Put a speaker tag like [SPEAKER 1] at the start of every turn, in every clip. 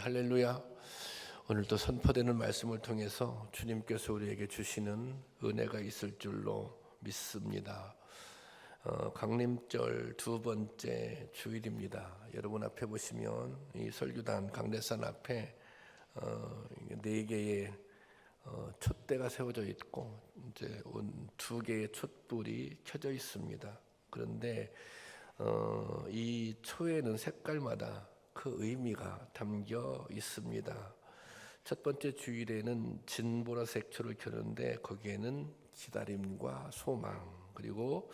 [SPEAKER 1] 할렐루야. 오늘도 선포되는 말씀을 통해서 주님께서 우리에게 주시는 은혜가 있을 줄로 믿습니다. 강림절 두 번째 주일입니다. 여러분 앞에 보시면 이 설교단 강대산 앞에 네 개의 촛대가 세워져 있고 이제 두 개의 촛불이 켜져 있습니다. 그런데 이 초에는 색깔마다 그 의미가 담겨 있습니다. 첫 번째 주일에는 진보라색 초를 켜는데 거기에는 기다림과 소망, 그리고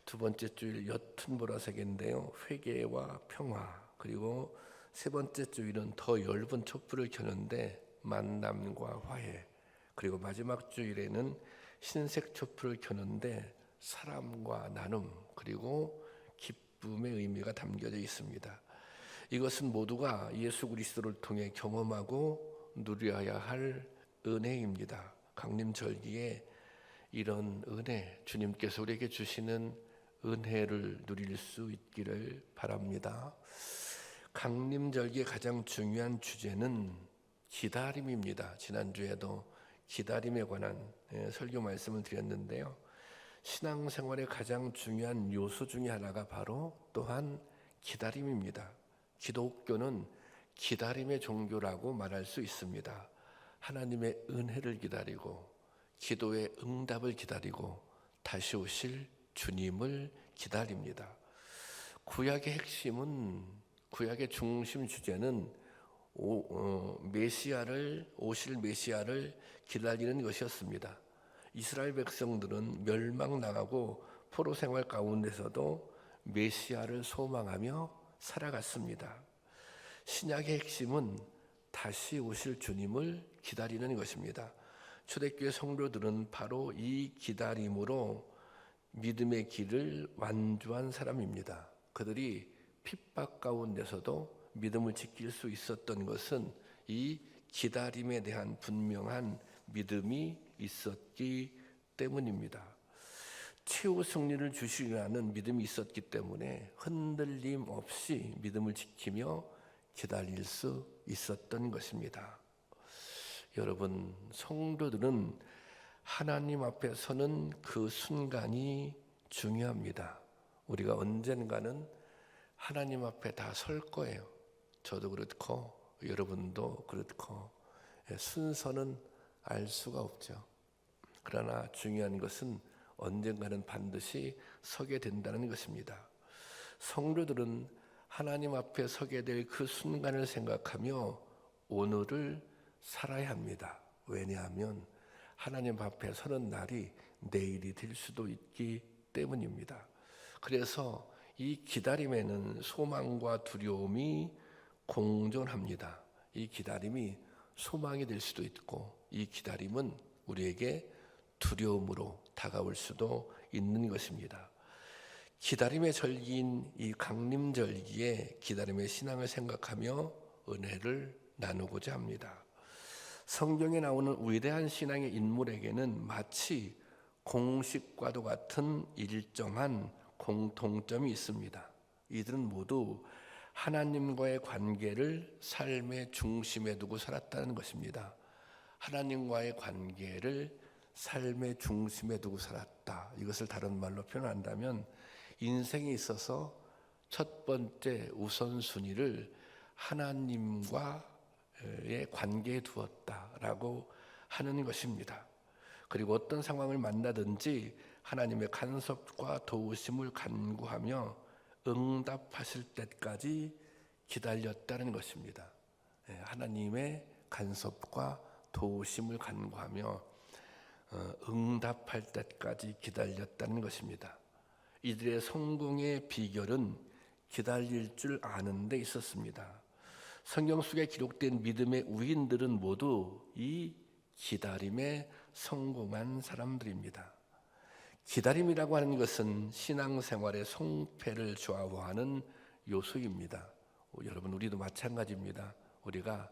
[SPEAKER 1] 두 번째 주일 옅은 보라색인데요, 회개와 평화, 그리고 세 번째 주일은 더 엷은 촛불을 켜는데 만남과 화해, 그리고 마지막 주일에는 흰색 촛불을 켜는데 사랑과 나눔, 그리고 기쁨의 의미가 담겨져 있습니다. 이것은 모두가 예수 그리스도를 통해 경험하고 누려야 할 은혜입니다. 강림절기에 이런 은혜, 주님께서 우리에게 주시는 은혜를 누릴 수 있기를 바랍니다. 강림절기의 가장 중요한 주제는 기다림입니다. 지난주에도 기다림에 관한 설교 말씀을 드렸는데요, 신앙생활의 가장 중요한 요소 중에 하나가 바로 또한 기다림입니다. 기독교는 기다림의 종교라고 말할 수 있습니다. 하나님의 은혜를 기다리고 기도의 응답을 기다리고 다시 오실 주님을 기다립니다. 구약의 핵심은, 구약의 중심 주제는 오실 메시아를 기다리는 것이었습니다. 이스라엘 백성들은 멸망당하고 포로 생활 가운데서도 메시아를 소망하며 살아갔습니다. 신약의 핵심은 다시 오실 주님을 기다리는 것입니다. 초대교회 성도들은 바로 이 기다림으로 믿음의 길을 완주한 사람입니다. 그들이 핍박 가운데서도 믿음을 지킬 수 있었던 것은 이 기다림에 대한 분명한 믿음이 있었기 때문입니다. 최후 승리를 주시리라는 믿음이 있었기 때문에 흔들림 없이 믿음을 지키며 기다릴 수 있었던 것입니다. 여러분, 성도들은 하나님 앞에 서는 그 순간이 중요합니다. 우리가 언젠가는 하나님 앞에 다 설 거예요. 저도 그렇고 여러분도 그렇고, 순서는 알 수가 없죠. 그러나 중요한 것은 언젠가는 반드시 서게 된다는 것입니다. 성도들은 하나님 앞에 서게 될 그 순간을 생각하며 오늘을 살아야 합니다. 왜냐하면 하나님 앞에 서는 날이 내일이 될 수도 있기 때문입니다. 그래서 이 기다림에는 소망과 두려움이 공존합니다. 이 기다림이 소망이 될 수도 있고, 이 기다림은 우리에게 두려움으로 다가올 수도 있는 것입니다. 기다림의 절기인 이 강림절기에 기다림의 신앙을 생각하며 은혜를 나누고자 합니다. 성경에 나오는 위대한 신앙의 인물에게는 마치 공식과도 같은 일정한 공통점이 있습니다. 이들은 모두 하나님과의 관계를 삶의 중심에 두고 살았다는 것입니다. 하나님과의 관계를 삶의 중심에 두고 살았다. 이것을 다른 말로 표현한다면 인생에 있어서 첫 번째 우선순위를 하나님과의 관계에 두었다라고 하는 것입니다. 그리고 어떤 상황을 만나든지 하나님의 간섭과 도우심을 간구하며 응답하실 때까지 기다렸다는 것입니다. 하나님의 간섭과 도우심을 간구하며 응답할 때까지 기다렸다는 것입니다. 이들의 성공의 비결은 기다릴 줄 아는 데 있었습니다. 성경 속에 기록된 믿음의 우인들은 모두 이 기다림에 성공한 사람들입니다. 기다림이라고 하는 것은 신앙생활의 성패를 좌우하는 요소입니다. 여러분, 우리도 마찬가지입니다. 우리가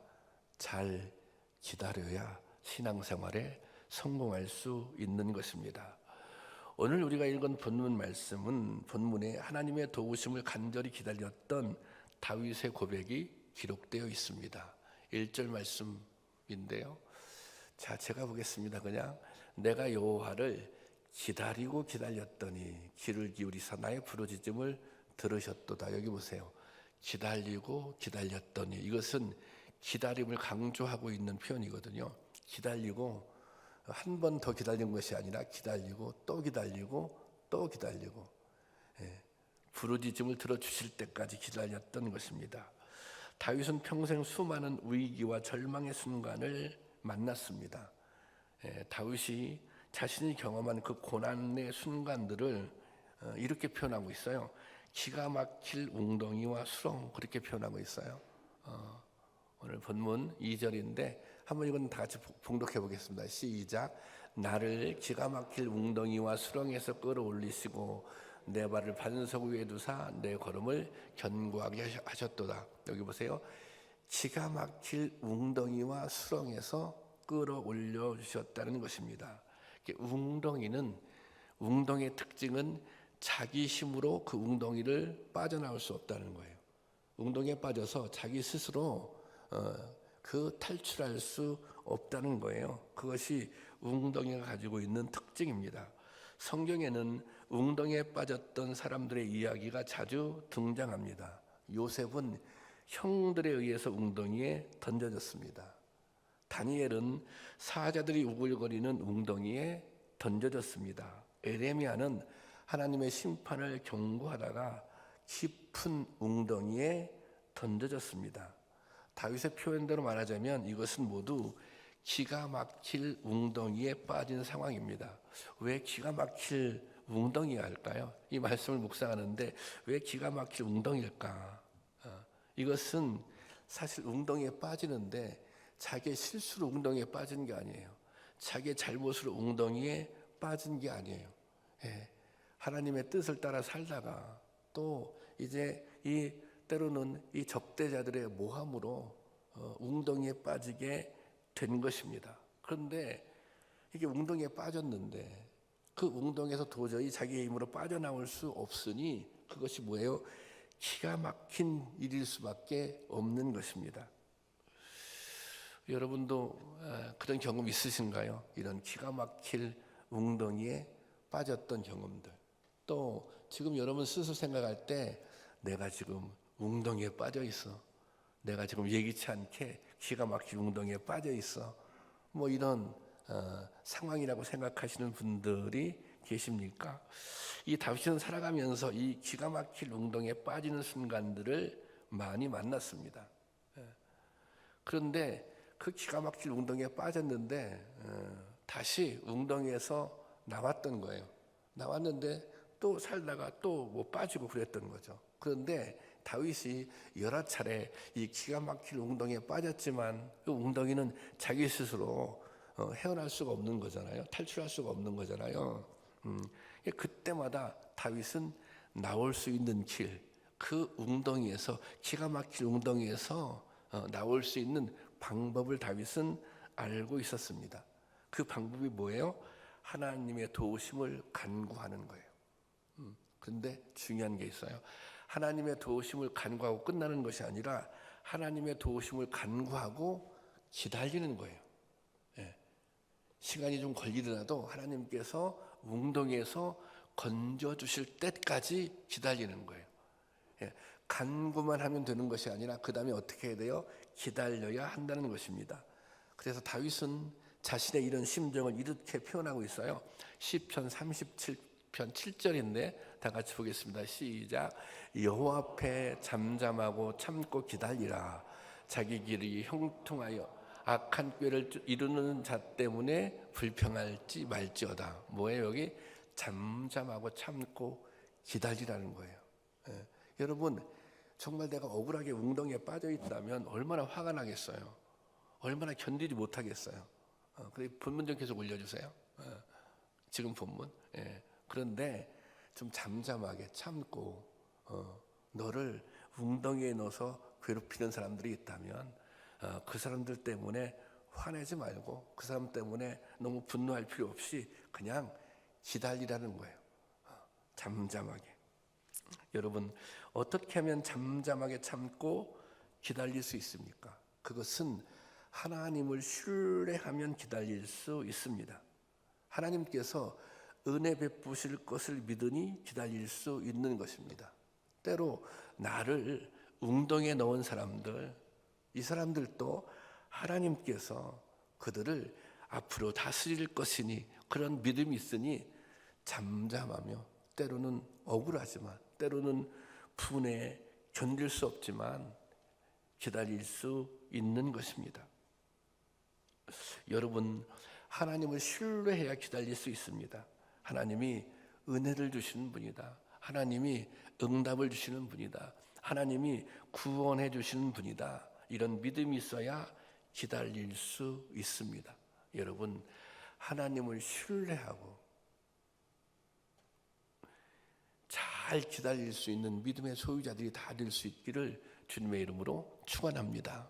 [SPEAKER 1] 잘 기다려야 신앙생활에 성공할 수 있는 것입니다. 오늘 우리가 읽은 본문 말씀은 본문에 하나님의 도우심을 간절히 기다렸던 다윗의 고백이 기록되어 있습니다. 1절 말씀인데요. 자, 제가 보겠습니다. 그냥 내가 여호와를 기다리고 기다렸더니 귀를 기울이사 나의 부르짖음을 들으셨도다. 여기 보세요. 기다리고 기다렸더니, 이것은 기다림을 강조하고 있는 표현이거든요. 기다리고 한 번 더 기다린 것이 아니라 기다리고 또 기다리고 또 기다리고, 부르짖음을 들어주실 때까지 기다렸던 것입니다. 다윗은 평생 수많은 위기와 절망의 순간을 만났습니다. 다윗이 자신이 경험한 그 고난의 순간들을 이렇게 표현하고 있어요. 기가 막힐 웅덩이와 수렁, 그렇게 표현하고 있어요. 오늘 본문 2절인데 한번 이건 다 같이 봉독해 보겠습니다. 시작. 나를 기가 막힐 웅덩이와 수렁에서 끌어올리시고 내 발을 반석 위에 두사 내 걸음을 견고하게 하셨도다. 여기 보세요. 기가 막힐 웅덩이와 수렁에서 끌어올려 주셨다는 것입니다. 웅덩이의 특징은 자기 힘으로 그 웅덩이를 빠져나올 수 없다는 거예요. 웅덩이에 빠져서 자기 스스로 그 탈출할 수 없다는 거예요. 그것이 웅덩이가 가지고 있는 특징입니다. 성경에는 웅덩이에 빠졌던 사람들의 이야기가 자주 등장합니다. 요셉은 형들에 의해서 웅덩이에 던져졌습니다. 다니엘은 사자들이 우글거리는 웅덩이에 던져졌습니다. 에레미야는 하나님의 심판을 경고하다가 깊은 웅덩이에 던져졌습니다. 다윗의 표현대로 말하자면 이것은 모두 기가 막힐 웅덩이에 빠진 상황입니다. 왜 기가 막힐 웅덩이가 할까요? 이 말씀을 묵상하는데 왜 기가 막힐 웅덩이일까? 이것은 사실 웅덩이에 빠지는데 자기의 실수로 웅덩이에 빠진 게 아니에요. 자기의 잘못으로 웅덩이에 빠진 게 아니에요. 하나님의 뜻을 따라 살다가 또 이제 이 때로는 이 적대자들의 모함으로 웅덩이에 빠지게 된 것입니다. 그런데 이게 웅덩이에 빠졌는데 그 웅덩이에서 도저히 자기의 힘으로 빠져나올 수 없으니 그것이 뭐예요? 기가 막힌 일일 수밖에 없는 것입니다. 여러분도 그런 경험 있으신가요? 이런 기가 막힐 웅덩이에 빠졌던 경험들. 또 지금 여러분 스스로 생각할 때 내가 지금 웅덩이에 빠져 있어. 내가 지금 예기치 않게 기가 막힌 웅덩이에 빠져 있어. 뭐 이런 상황이라고 생각하시는 분들이 계십니까? 이 다윗은 살아가면서 이 기가 막힐 웅덩이에 빠지는 순간들을 많이 만났습니다. 그런데 그 기가 막힐 웅덩이에 빠졌는데 다시 웅덩이에서 나왔던 거예요. 나왔는데 또 살다가 또 뭐 빠지고 그랬던 거죠. 그런데 다윗이 여러 차례 이 기가 막힐 웅덩이에 빠졌지만 그 웅덩이는 자기 스스로 헤어날 수가 없는 거잖아요. 탈출할 수가 없는 거잖아요. 그때마다 다윗은 나올 수 있는 길, 그 웅덩이에서 기가 막힐 웅덩이에서 나올 수 있는 방법을 다윗은 알고 있었습니다. 그 방법이 뭐예요? 하나님의 도우심을 간구하는 거예요. 그런데 중요한 게 있어요. 하나님의 도우심을 간구하고 끝나는 것이 아니라 하나님의 도우심을 간구하고 기다리는 거예요. 시간이 좀 걸리더라도 하나님께서 웅덩이에서 건져주실 때까지 기다리는 거예요. 간구만 하면 되는 것이 아니라 그 다음에 어떻게 해야 돼요? 기다려야 한다는 것입니다. 그래서 다윗은 자신의 이런 심정을 이렇게 표현하고 있어요. 시편 37편 7절인데 다 같이 보겠습니다. 시작. 여호와 앞에 잠잠하고 참고 기다리라. 자기 길이 형통하여 악한 꾀를 이루는 자 때문에 불평할지 말지어다. 뭐예요? 여기 잠잠하고 참고 기다리라는 거예요. 여러분 정말 내가 억울하게 웅덩이에 빠져 있다면 얼마나 화가 나겠어요. 얼마나 견디지 못하겠어요. 그래 본문 좀 계속 올려주세요. 지금 본문. 그런데 좀 잠잠하게 참고 너를 웅덩이에 넣어서 괴롭히는 사람들이 있다면 그 사람들 때문에 화내지 말고 그 사람 때문에 너무 분노할 필요 없이 그냥 기다리라는 거예요. 잠잠하게. 여러분 어떻게 하면 잠잠하게 참고 기다릴 수 있습니까? 그것은 하나님을 신뢰하면 기다릴 수 있습니다. 하나님께서 은혜 베푸실 것을 믿으니 기다릴 수 있는 것입니다. 때로 나를 웅덩이에 넣은 사람들, 이 사람들도 하나님께서 그들을 앞으로 다스릴 것이니 그런 믿음이 있으니 잠잠하며 때로는 억울하지만 때로는 분에 견딜 수 없지만 기다릴 수 있는 것입니다. 여러분, 하나님을 신뢰해야 기다릴 수 있습니다. 하나님이 은혜를 주시는 분이다. 하나님이 응답을 주시는 분이다. 하나님이 구원해 주시는 분이다. 이런 믿음이 있어야 기다릴 수 있습니다. 여러분, 하나님을 신뢰하고 잘 기다릴 수 있는 믿음의 소유자들이 다 될 수 있기를 주님의 이름으로 축원합니다.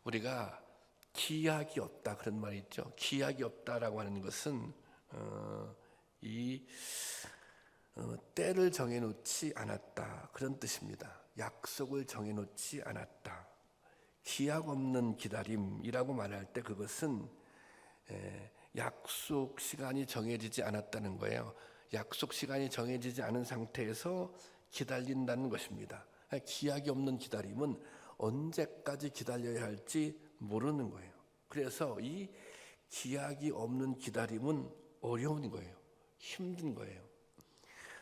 [SPEAKER 1] 우리가 기약이 없다 그런 말이 있죠. 기약이 없다라고 하는 것은 때를 정해놓지 않았다 그런 뜻입니다. 약속을 정해놓지 않았다. 기약 없는 기다림이라고 말할 때 그것은 약속 시간이 정해지지 않았다는 거예요. 약속 시간이 정해지지 않은 상태에서 기다린다는 것입니다. 기약이 없는 기다림은 언제까지 기다려야 할지 모르는 거예요. 그래서 이 기약이 없는 기다림은 어려운 거예요. 힘든 거예요.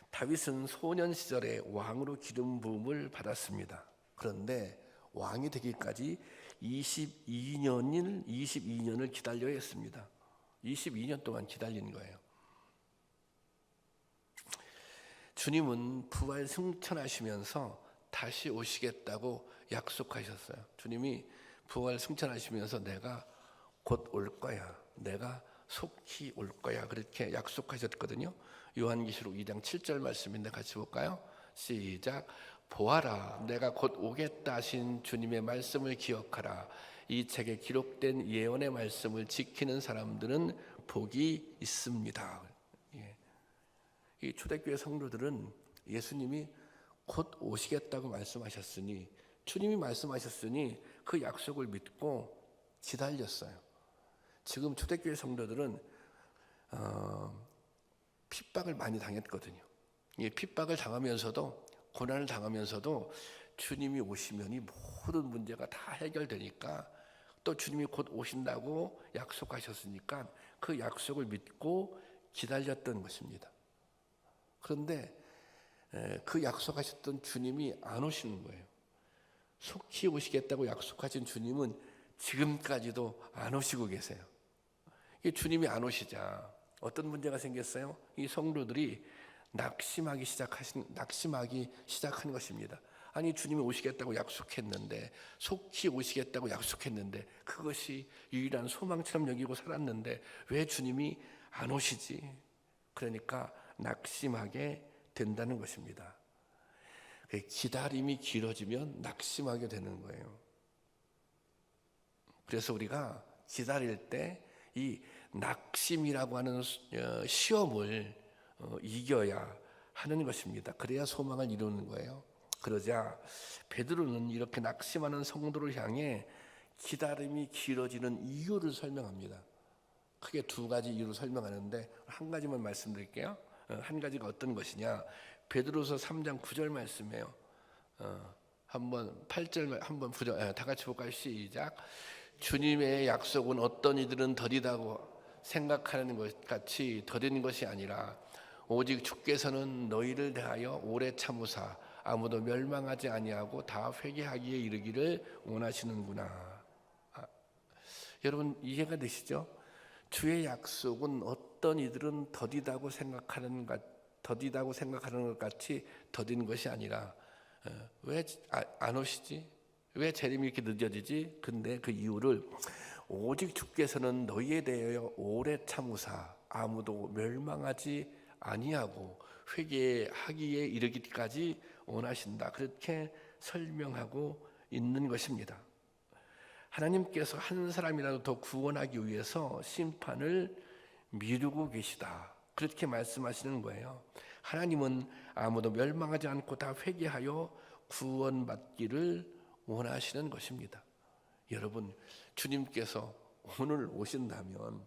[SPEAKER 1] 다윗은 소년 시절에 왕으로 기름 부음을 받았습니다. 그런데 왕이 되기까지 22년을 기다려야 했습니다. 22년 동안 기다린 거예요. 주님은 부활 승천하시면서 다시 오시겠다고 약속하셨어요. 주님이 부활 승천하시면서 내가 곧 올 거야. 내가 속히 올 거야. 그렇게 약속하셨거든요. 요한계시록 2장 7절 말씀인데 같이 볼까요? 시작. 보아라, 내가 곧 오겠다 하신 주님의 말씀을 기억하라. 이 책에 기록된 예언의 말씀을 지키는 사람들은 복이 있습니다. 이 초대교회 성도들은 예수님이 곧 오시겠다고 말씀하셨으니, 주님이 말씀하셨으니 그 약속을 믿고 기다렸어요. 지금 초대교회 성도들은 핍박을 많이 당했거든요. 핍박을 당하면서도, 고난을 당하면서도 주님이 오시면 이 모든 문제가 다 해결되니까, 또 주님이 곧 오신다고 약속하셨으니까 그 약속을 믿고 기다렸던 것입니다. 그런데 그 약속하셨던 주님이 안 오시는 거예요. 속히 오시겠다고 약속하신 주님은 지금까지도 안 오시고 계세요. 이 주님이 안 오시자 어떤 문제가 생겼어요? 이 성도들이 낙심하기 시작한 것입니다. 아니, 주님이 오시겠다고 약속했는데, 속히 오시겠다고 약속했는데, 그것이 유일한 소망처럼 여기고 살았는데 왜 주님이 안 오시지? 그러니까 낙심하게 된다는 것입니다. 기다림이 길어지면 낙심하게 되는 거예요. 그래서 우리가 기다릴 때 이 낙심이라고 하는 시험을 이겨야 하는 것입니다. 그래야 소망을 이루는 거예요. 그러자 베드로는 이렇게 낙심하는 성도를 향해 기다림이 길어지는 이유를 설명합니다. 크게 두 가지 이유를 설명하는데 한 가지만 말씀드릴게요. 한 가지가 어떤 것이냐? 베드로서 3장 9절 말씀이에요. 한번 8절 한번 9절 다 같이 볼까요? 시작. 주님의 약속은 어떤 이들은 더디다고 생각하는 것 같이 더딘 것이 아니라 오직 주께서는 너희를 대하여 오래 참으사 아무도 멸망하지 아니하고 다 회개하기에 이르기를 원하시는구나. 여러분 이해가 되시죠? 주의 약속은 어떤 이들은 더디다고 생각하는 것 같이 더딘 것이 아니라 왜 안 오시지? 왜 재림이 이렇게 늦어지지? 근데 그 이유를 오직 주께서는 너희에 대하여 오래 참으사 아무도 멸망하지 아니하고 회개하기에 이르기까지 원하신다. 그렇게 설명하고 있는 것입니다. 하나님께서 한 사람이라도 더 구원하기 위해서 심판을 미루고 계시다. 그렇게 말씀하시는 거예요. 하나님은 아무도 멸망하지 않고 다 회개하여 구원받기를 원하시는 것입니다. 여러분, 주님께서 오늘 오신다면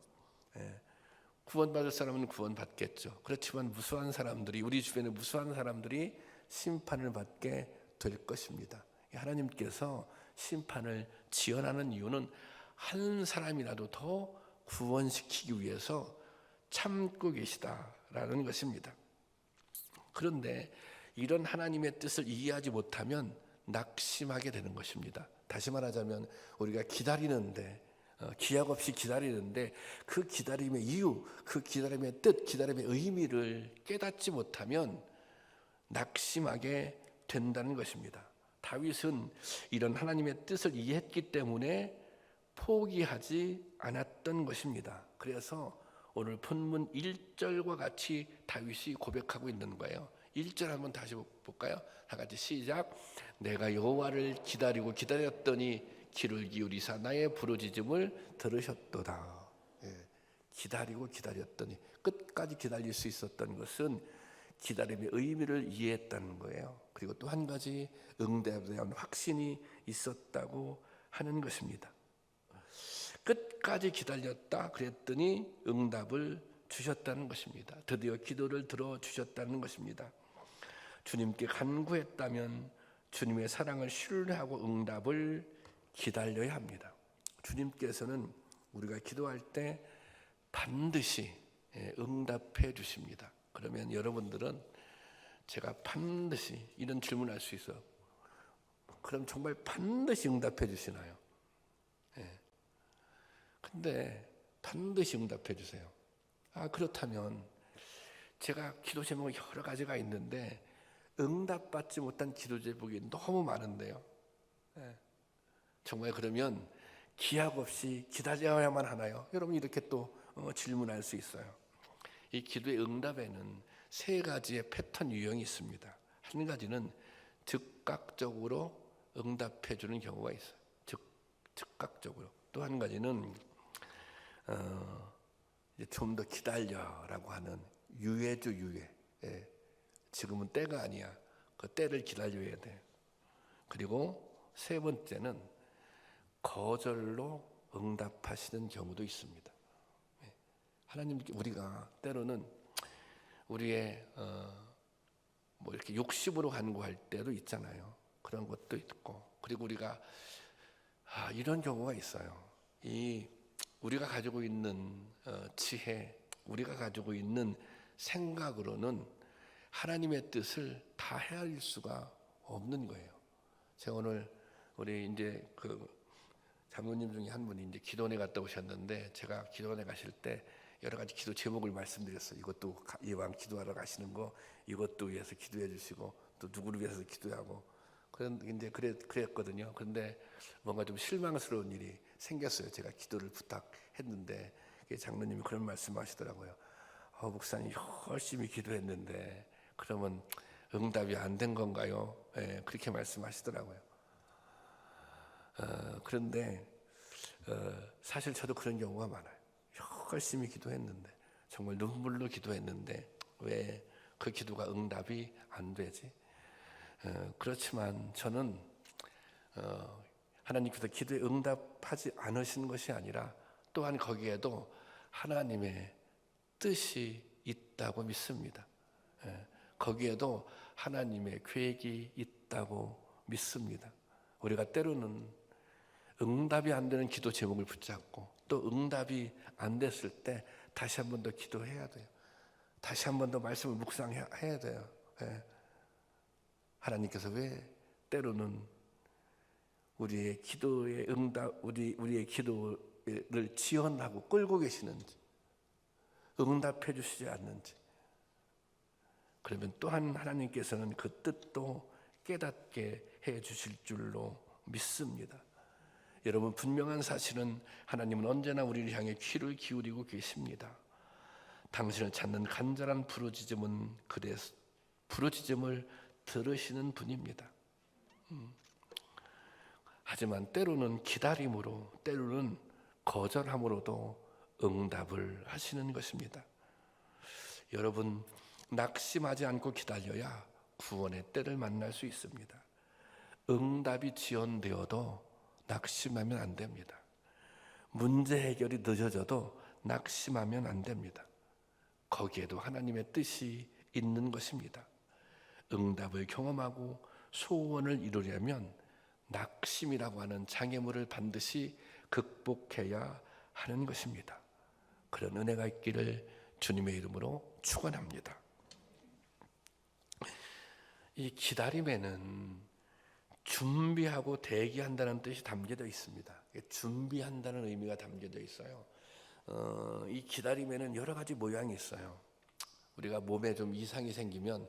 [SPEAKER 1] 구원받을 사람은 구원받겠죠. 그렇지만 무수한 사람들이, 우리 주변에 무수한 사람들이 심판을 받게 될 것입니다. 하나님께서 심판을 지연하는 이유는 한 사람이라도 더 구원시키기 위해서 참고 계시다라는 것입니다. 그런데 이런 하나님의 뜻을 이해하지 못하면 낙심하게 되는 것입니다. 다시 말하자면 우리가 기다리는데, 기약 없이 기다리는데 그 기다림의 이유, 그 기다림의 뜻, 기다림의 의미를 깨닫지 못하면 낙심하게 된다는 것입니다. 다윗은 이런 하나님의 뜻을 이해했기 때문에 포기하지 않았던 것입니다. 그래서 오늘 본문 1절과 같이 다윗이 고백하고 있는 거예요. 1절 한번 다시 볼까요? 다 같이 시작. 내가 여호와를 기다리고 기다렸더니 귀를 기울이사 나의 부르짖음을 들으셨도다. 기다리고 기다렸더니, 끝까지 기다릴 수 있었던 것은 기다림의 의미를 이해했다는 거예요. 그리고 또 한 가지 응답에 대한 확신이 있었다고 하는 것입니다. 끝까지 기다렸다 그랬더니 응답을 주셨다는 것입니다. 드디어 기도를 들어주셨다는 것입니다. 주님께 간구했다면 주님의 사랑을 신뢰하고 응답을 기다려야 합니다. 주님께서는 우리가 기도할 때 반드시 응답해 주십니다. 그러면 여러분들은 제가 반드시 이런 질문할 수 있어요. 그럼 정말 반드시 응답해 주시나요? 근데 반드시 응답해 주세요. 그렇다면 제가 기도 제목이 여러 가지가 있는데 응답받지 못한 기도 제목이 너무 많은데요. 정말 그러면 기약 없이 기다려야만 하나요? 여러분 이렇게 또 질문할 수 있어요. 이 기도의 응답에는 세 가지의 패턴 유형이 있습니다. 한 가지는 즉각적으로 응답해 주는 경우가 있어요. 즉각적으로. 또 한 가지는 좀 더 기다려라고 하는 유예죠, 유예. 지금은 때가 아니야. 그 때를 기다려야 돼. 그리고 세 번째는 거절로 응답하시는 경우도 있습니다. 하나님께 우리가 때로는 우리의 뭐 이렇게 욕심으로 간구할 때도 있잖아요. 그런 것도 있고, 그리고 우리가 이런 경우가 있어요. 우리가 가지고 있는 지혜, 우리가 가지고 있는 생각으로는 하나님의 뜻을 다 헤아릴 수가 없는 거예요. 제가 오늘 우리 이제 그 장로님 중에 한 분이 이제 기도원에 갔다 오셨는데, 제가 기도원에 가실 때 여러 가지 기도 제목을 말씀드렸어요. 이것도 이왕 기도하러 가시는 거, 이것도 위해서 기도해 주시고, 또 누구를 위해서 기도하고, 그런 이제 그랬거든요. 그런데 뭔가 좀 실망스러운 일이 생겼어요. 제가 기도를 부탁했는데 장로님이 그런 말씀하시더라고요. 목사님 열심히 기도했는데 그러면 응답이 안 된 건가요? 그렇게 말씀하시더라고요. 그런데 사실 저도 그런 경우가 많아요. 열심히 기도했는데, 정말 눈물로 기도했는데 왜 그 기도가 응답이 안 되지? 그렇지만 저는 하나님께서 기도에 응답하지 않으신 것이 아니라 또한 거기에도 하나님의 뜻이 있다고 믿습니다. 거기에도 하나님의 계획이 있다고 믿습니다. 우리가 때로는 응답이 안 되는 기도 제목을 붙잡고 또 응답이 안 됐을 때 다시 한 번 더 기도해야 돼요. 다시 한 번 더 말씀을 묵상해야 돼요. 하나님께서 왜 때로는 우리의 기도의 응답, 우리의 기도를 지연하고 끌고 계시는지, 응답해 주시지 않는지. 그러면 또한 하나님께서는 그 뜻도 깨닫게 해 주실 줄로 믿습니다. 여러분, 분명한 사실은 하나님은 언제나 우리를 향해 귀를 기울이고 계십니다. 당신을 찾는 간절한 부르짖음은 부르짖음을 들으시는 분입니다. 하지만 때로는 기다림으로, 때로는 거절함으로도 응답을 하시는 것입니다. 여러분, 낙심하지 않고 기다려야 구원의 때를 만날 수 있습니다. 응답이 지연되어도 낙심하면 안 됩니다. 문제 해결이 늦어져도 낙심하면 안 됩니다. 거기에도 하나님의 뜻이 있는 것입니다. 응답을 경험하고 소원을 이루려면 낙심이라고 하는 장애물을 반드시 극복해야 하는 것입니다. 그런 은혜가 있기를 주님의 이름으로 축원합니다. 이 기다림에는 준비하고 대기한다는 뜻이 담겨져 있습니다. 준비한다는 의미가 담겨져 있어요. 이 기다림에는 여러 가지 모양이 있어요. 우리가 몸에 좀 이상이 생기면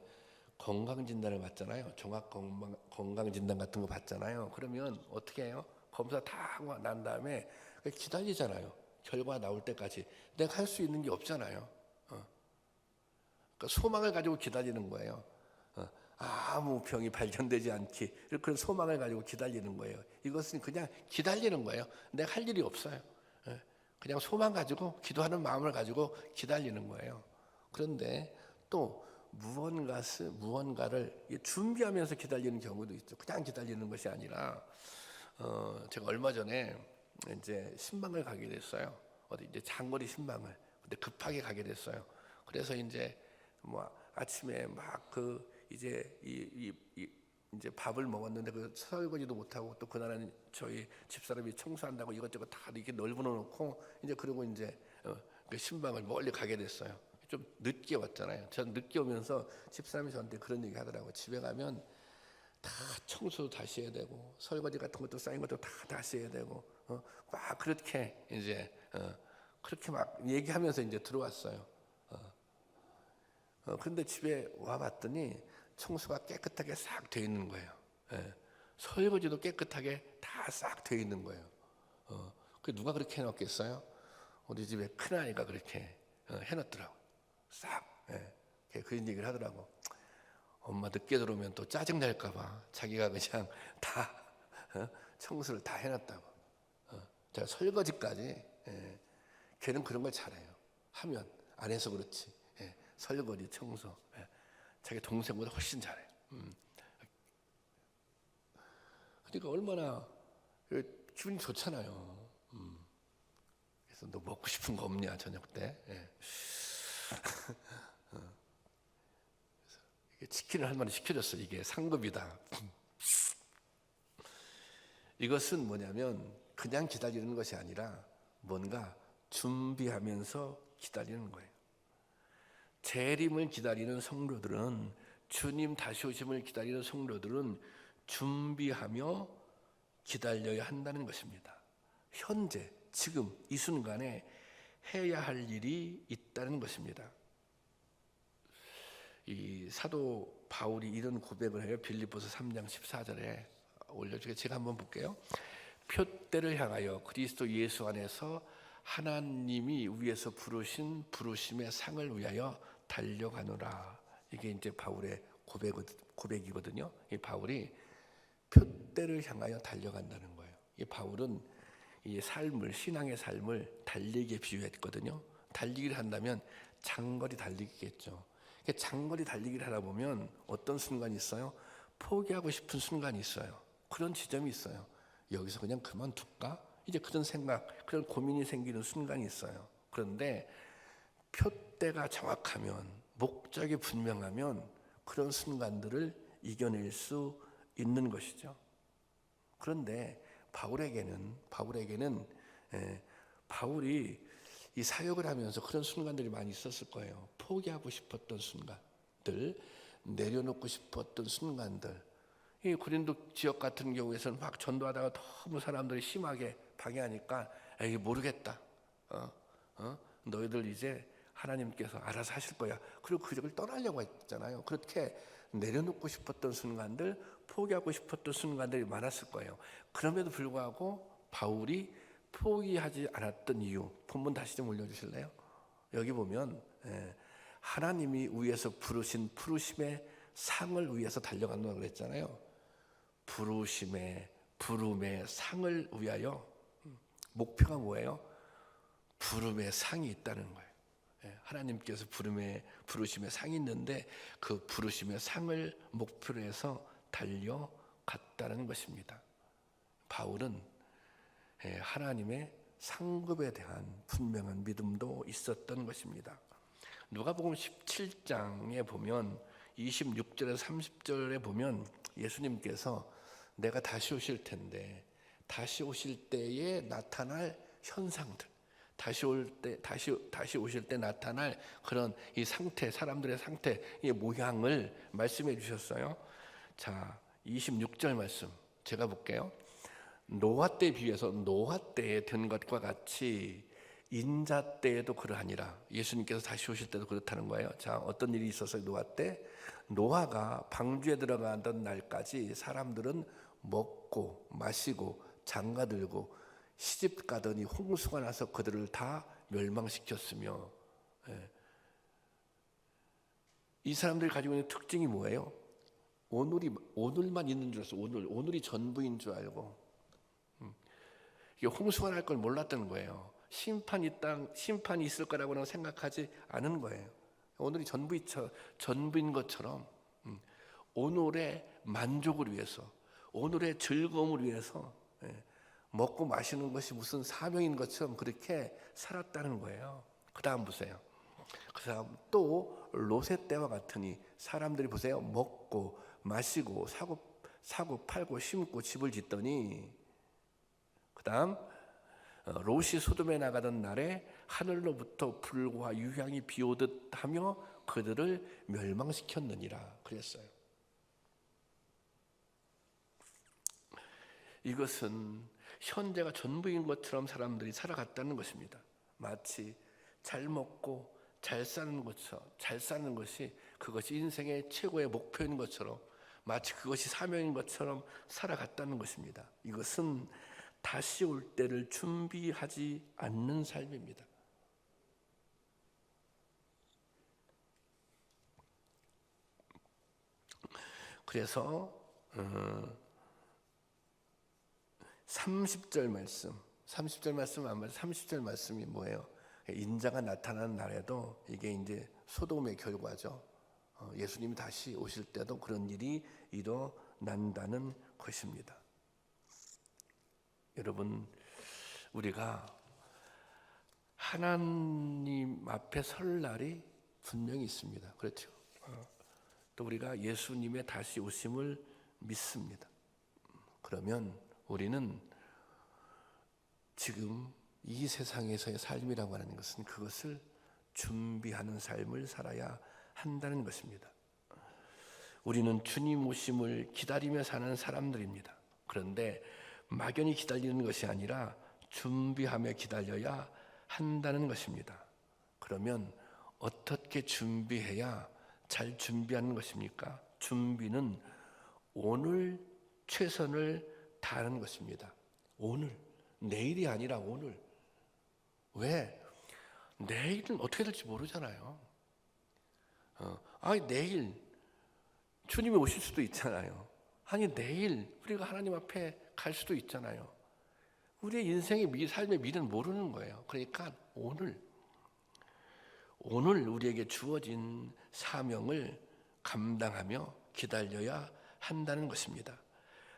[SPEAKER 1] 건강진단을 받잖아요. 종합건강진단 같은 거 받잖아요. 그러면 어떻게 해요? 검사 다 하고 난 다음에 기다리잖아요. 결과 나올 때까지. 내가 할 수 있는 게 없잖아요. 그러니까 소망을 가지고 기다리는 거예요. 아무 병이 발견되지 않기, 그런 소망을 가지고 기다리는 거예요. 이것은 그냥 기다리는 거예요. 내가 할 일이 없어요. 그냥 소망 가지고, 기도하는 마음을 가지고 기다리는 거예요. 그런데 또 무언가를 준비하면서 기다리는 경우도 있죠. 그냥 기다리는 것이 아니라, 제가 얼마 전에 이제 신방을 가게 됐어요. 어디 이제 장거리 신방을. 근데 급하게 가게 됐어요. 그래서 이제 뭐 아침에 막 이제 이제 밥을 먹었는데 그 설거지도 못하고, 또 그날은 저희 집사람이 청소한다고 이것저것 다 이렇게 널브러놓고 이제 그러고 이제 그 신방을 멀리 가게 됐어요. 좀 늦게 왔잖아요. 전 늦게 오면서 집사람이 저한테 그런 얘기 하더라고요. 집에 가면 다 청소도 다시 해야 되고, 설거지 같은 것도 쌓인 것도 다 다시 해야 되고, 막 그렇게 이제 그렇게 막 얘기하면서 이제 들어왔어요. 근데 집에 와봤더니 청소가 깨끗하게 싹 돼 있는 거예요. 설거지도 깨끗하게 다 싹 돼 있는 거예요. 그 누가 그렇게 해놨겠어요? 우리 집에 큰아이가 그렇게 해놨더라고. 싹. 그런 얘기를 하더라고. 엄마 늦게 들어오면 또 짜증 날까봐 자기가 그냥 다 청소를 다 해놨다고. 제가 설거지까지. 걔는 그런 걸 잘해요. 하면 안 해서 그렇지. 설거지, 청소. 자기 동생보다 훨씬 잘해요. 그러니까 얼마나 기분이 좋잖아요. 그래서 너 먹고 싶은 거 없냐, 저녁 때? 치킨을 한 마리 시켜줬어. 이게 상급이다. 이것은 뭐냐면 그냥 기다리는 것이 아니라 뭔가 준비하면서 기다리는 거예요. 재림을 기다리는 성도들은, 주님 다시 오심을 기다리는 성도들은 준비하며 기다려야 한다는 것입니다. 현재, 지금 이 순간에 해야 할 일이 있다는 것입니다. 이 사도 바울이 이런 고백을 해요. 빌립보서 3장 14절에 올려주게 제가 한번 볼게요. 표대를 향하여 그리스도 예수 안에서 하나님이 위에서 부르신 부르심의 상을 위하여 달려가노라. 이게 이제 바울의 고백이거든요. 이 바울이 표대를 향하여 달려간다는 거예요. 이 바울은 이 삶을, 신앙의 삶을 달리기에 비유했거든요. 달리기를 한다면 장거리 달리기겠죠. 장거리 달리기를 하다 보면 어떤 순간이 있어요? 포기하고 싶은 순간이 있어요. 그런 지점이 있어요. 여기서 그냥 그만둘까? 이제 그런 생각, 그런 고민이 생기는 순간이 있어요. 그런데 표대가 정확하면, 목적이 분명하면 그런 순간들을 이겨낼 수 있는 것이죠. 그런데 바울에게는 바울이 이 사역을 하면서 그런 순간들이 많이 있었을 거예요. 포기하고 싶었던 순간들, 내려놓고 싶었던 순간들. 이 고린도 지역 같은 경우에서는 막 전도하다가 너무 사람들이 심하게 방해하니까 에이 모르겠다. 너희들 이제 하나님께서 알아서 하실 거야. 그리고 그 지역을 떠나려고 했잖아요. 그렇게 내려놓고 싶었던 순간들, 포기하고 싶었던 순간들이 많았을 거예요. 그럼에도 불구하고 바울이 포기하지 않았던 이유, 본문 다시 좀 올려주실래요? 여기 보면 하나님이 위에서 부르신 부르심의 상을 위해서 달려간다고 그랬잖아요. 부름의 상을 위하여. 목표가 뭐예요? 부름의 상이 있다는 거예요. 하나님께서 부르심의 상이 있는데 그 부르심의 상을 목표로 해서 달려가는 같다는 것입니다. 바울은 하나님의 상급에 대한 분명한 믿음도 있었던 것입니다. 누가복음 17장에 보면 26절에서 30절에 보면 예수님께서 내가 다시 오실 텐데 다시 오실 때에 나타날 현상들, 다시 오실 때 나타날 그런 이 상태, 사람들의 상태의 모양을 말씀해 주셨어요. 자, 26절 말씀 제가 볼게요. 노아 때 비해서 노아 때에 된 것과 같이 인자 때에도 그러하니라. 예수님께서 다시 오실 때도 그렇다는 거예요. 자, 어떤 일이 있었어요? 노아 때 노아가 방주에 들어가던 날까지 사람들은 먹고 마시고 장가들고 시집 가더니 홍수가 나서 그들을 다 멸망시켰으며, 이 사람들이 가지고 있는 특징이 뭐예요? 오늘만 있는 줄 알았어. 오늘이 전부인 줄 알고, 이게 홍수가 날 걸 몰랐던 거예요. 심판이 있을 거라고는 생각하지 않은 거예요. 오늘이 전부인 것처럼 오늘의 만족을 위해서, 오늘의 즐거움을 위해서 먹고 마시는 것이 무슨 사명인 것처럼 그렇게 살았다는 거예요. 그 다음 보세요. 그 다음 또 롯의 때와 같으니 사람들이 보세요. 먹고 마시고 사고 팔고 심고 집을 짓더니, 그 다음 롯이 소돔에 나가던 날에 하늘로부터 불과 유향이 비오듯 하며 그들을 멸망시켰느니라 그랬어요. 이것은 현재가 전부인 것처럼 사람들이 살아갔다는 것입니다. 마치 잘 먹고 잘 사는 것이 그것이 인생의 최고의 목표인 것처럼, 마치 그것이 사명인 것처럼 살아갔다는 것입니다. 이것은 다시 올 때를 준비하지 않는 삶입니다. 그래서 30절 말씀이 뭐예요? 인자가 나타나는 날에도 이게 이제 소돔의 결과죠. 예수님이 다시 오실 때도 그런 일이 일어난다는 것입니다. 여러분, 우리가 하나님 앞에 설 날이 분명히 있습니다. 그렇죠? 또 우리가 예수님의 다시 오심을 믿습니다. 그러면 우리는 지금 이 세상에서의 삶이라고 하는 것은 그것을 준비하는 삶을 살아야 한다는 것입니다. 우리는 주님 오심을 기다리며 사는 사람들입니다. 그런데 막연히 기다리는 것이 아니라 준비하며 기다려야 한다는 것입니다. 그러면 어떻게 준비해야 잘 준비하는 것입니까? 준비는 오늘 최선을 다하는 것입니다. 오늘, 내일이 아니라 오늘. 왜? 내일은 어떻게 될지 모르잖아요. 내일 주님이 오실 수도 있잖아요. 내일 우리가 하나님 앞에 갈 수도 있잖아요. 우리의 인생의 삶의 미래는 모르는 거예요. 그러니까 오늘 우리에게 주어진 사명을 감당하며 기다려야 한다는 것입니다.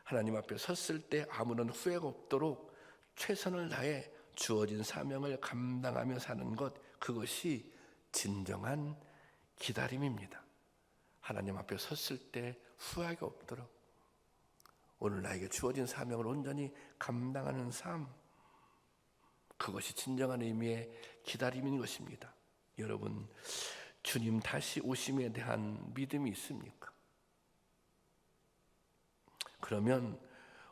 [SPEAKER 1] 하나님 앞에 섰을 때 아무런 후회가 없도록 최선을 다해 주어진 사명을 감당하며 사는 것, 그것이 진정한 기다림입니다. 하나님 앞에 섰을 때 후회가 없도록 오늘 나에게 주어진 사명을 온전히 감당하는 삶, 그것이 진정한 의미의 기다림인 것입니다. 여러분, 주님 다시 오심에 대한 믿음이 있습니까? 그러면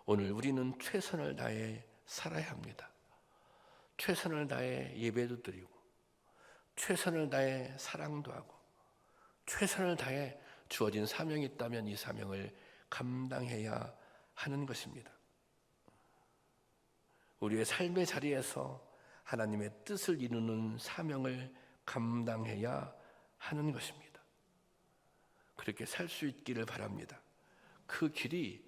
[SPEAKER 1] 오늘 우리는 최선을 다해 살아야 합니다. 최선을 다해 예배도 드리고, 최선을 다해 사랑도 하고, 최선을 다해 주어진 사명이 있다면 이 사명을 감당해야 하는 것입니다. 우리의 삶의 자리에서 하나님의 뜻을 이루는 사명을 감당해야 하는 것입니다. 그렇게 살 수 있기를 바랍니다. 그 길이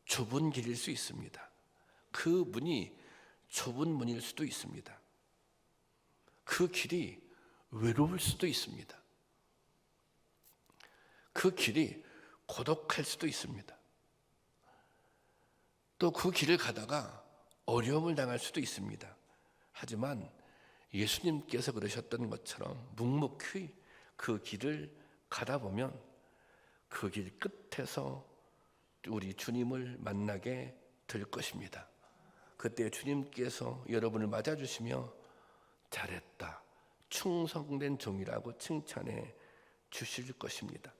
[SPEAKER 1] 좁은 길일 수 있습니다. 그 문이 좁은 문일 수도 있습니다. 그 길이 외로울 수도 있습니다. 그 길이 고독할 수도 있습니다. 또 그 길을 가다가 어려움을 당할 수도 있습니다. 하지만 예수님께서 그러셨던 것처럼 묵묵히 그 길을 가다 보면 그 길 끝에서 우리 주님을 만나게 될 것입니다. 그때 주님께서 여러분을 맞아주시며 잘했다, 충성된 종이라고 칭찬해 주실 것입니다.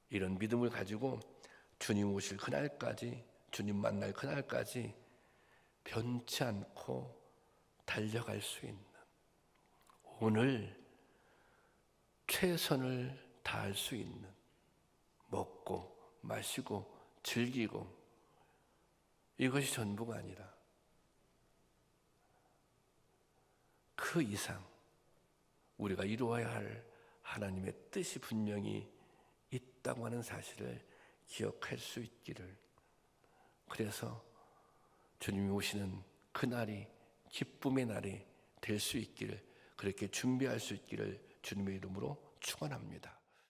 [SPEAKER 1] 이런 믿음을 가지고 주님 오실 그날까지, 주님 만날 그날까지 변치 않고 달려갈 수 있는, 오늘 최선을 다할 수 있는, 먹고 마시고 즐기고 이것이 전부가 아니라 그 이상 우리가 이루어야 할 하나님의 뜻이 분명히 있다고 하는 사실을 기억할 수 있기를, 그래서 주님이 오시는 그날이 기쁨의 날이 될 수 있기를, 그렇게 준비할 수 있기를 주님의 이름으로 축원합니다.